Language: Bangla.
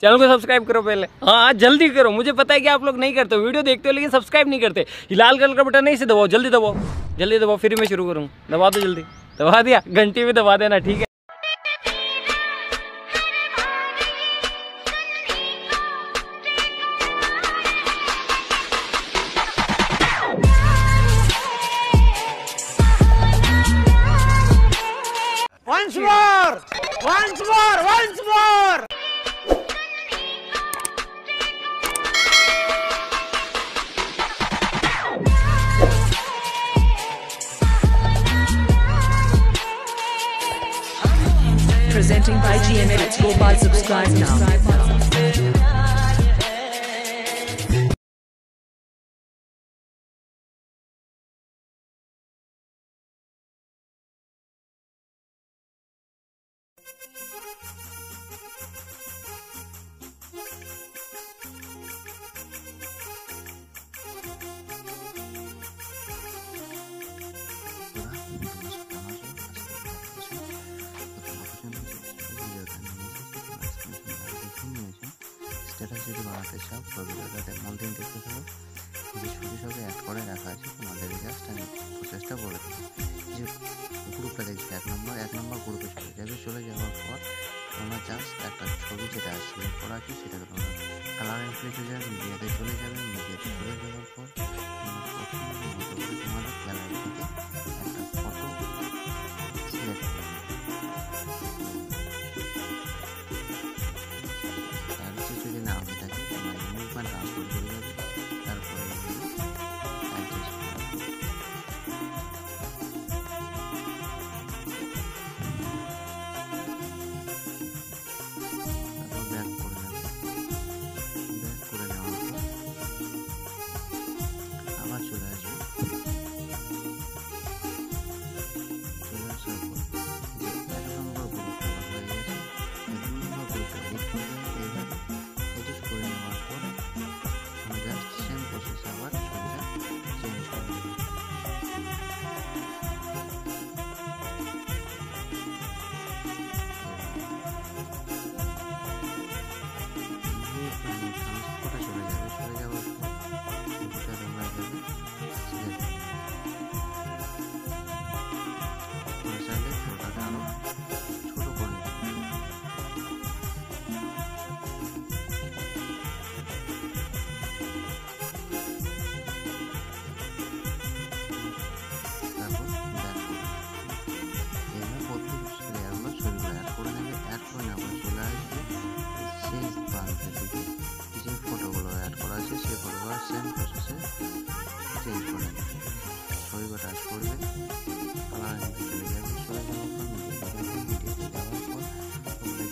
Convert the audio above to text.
चैनल को सब्सक्राइब करो पहले। हाँ जल्दी करो, मुझे पता है कि आप लोग नहीं करते हो, वीडियो देखते हो लेकिन सब्सक्राइब नहीं करते। लाल कलर का बटन नहीं से दबाओ, जल्दी दबाओ, जल्दी दबाओ, फिर मैं शुरू करूँ। दबा दो जल्दी, दबा दिया, घंटी में दबा देना, ठीक है। Once more! Once more! Once more! Presenting by GM Edits. Gopal, subscribe now. Status যদি বানাতে চাও ভিডিওটাতে মধ্যে দেখতে থাকো যে ছবি সঙ্গে অ্যাড করে রাখা আছে। তোমাদের জাস্ট আমি প্রসেসটা বলে দেবো। যে গ্রুপটা দেখছি এক নম্বর গ্রুপে চলে যাওয়ার পর তোমরা জাস্ট একটা ছবি যেটা সিলেক্ট করা আছে সেটাকে তোমরা কালার অ্যান্ড প্লেসে যাবে, মিডিয়াতে চলে যাবে। মিডিয়াতে চলে যাওয়ার পর তোমাদের গ্যালারি থেকে একটা ফটো সিলেক্ট করবে। যদি না হয়ে থাকে তোমার মুভমেন্ট ট্রান্সফার করে যাবে। তারপরে অ্যাডজাস্ট করবে। তারপর ব্যাক করে নেবে। ব্যাক করে নেওয়ার পর আবার চলে আসবে। চলে আসার পর যে 1 নম্বর গ্রুপটা হয়ে গেছে, 1 নম্বর গ্রুপটা এডিট করবে। এইভাবে এডিট করে নেওয়ার পর আমি জাস্ট সেম প্রসেসে আবার ছবিটা চেঞ্জ করে দেবো। ট্রান্সপোর্টে চলে যাবে। চলে যাওয়ার পর ছবিটা তোমরা যাবে সিলেক্ট করে চাইলে ফটোটাকে আরও ছোটো করে নেবে। তারপর ব্যাক করবে। এইভাবে প্রত্যেক লেয়ারগুলো ছবিগুলো অ্যাড করে নেবে। অ্যাড করে নেওয়ার চলে আসবে সেই প্রান্তের দিকে যে ফটোগুলো অ্যাড করা আছে সেই ফটোগুলো সেম প্রসেসে চেঞ্জ করে নেবে। ছবিগুলো টাচ করবে, কালার চলে যাবে। চলে যাওয়ার পর মিডিয়াতে যাওয়ার পর তোমরা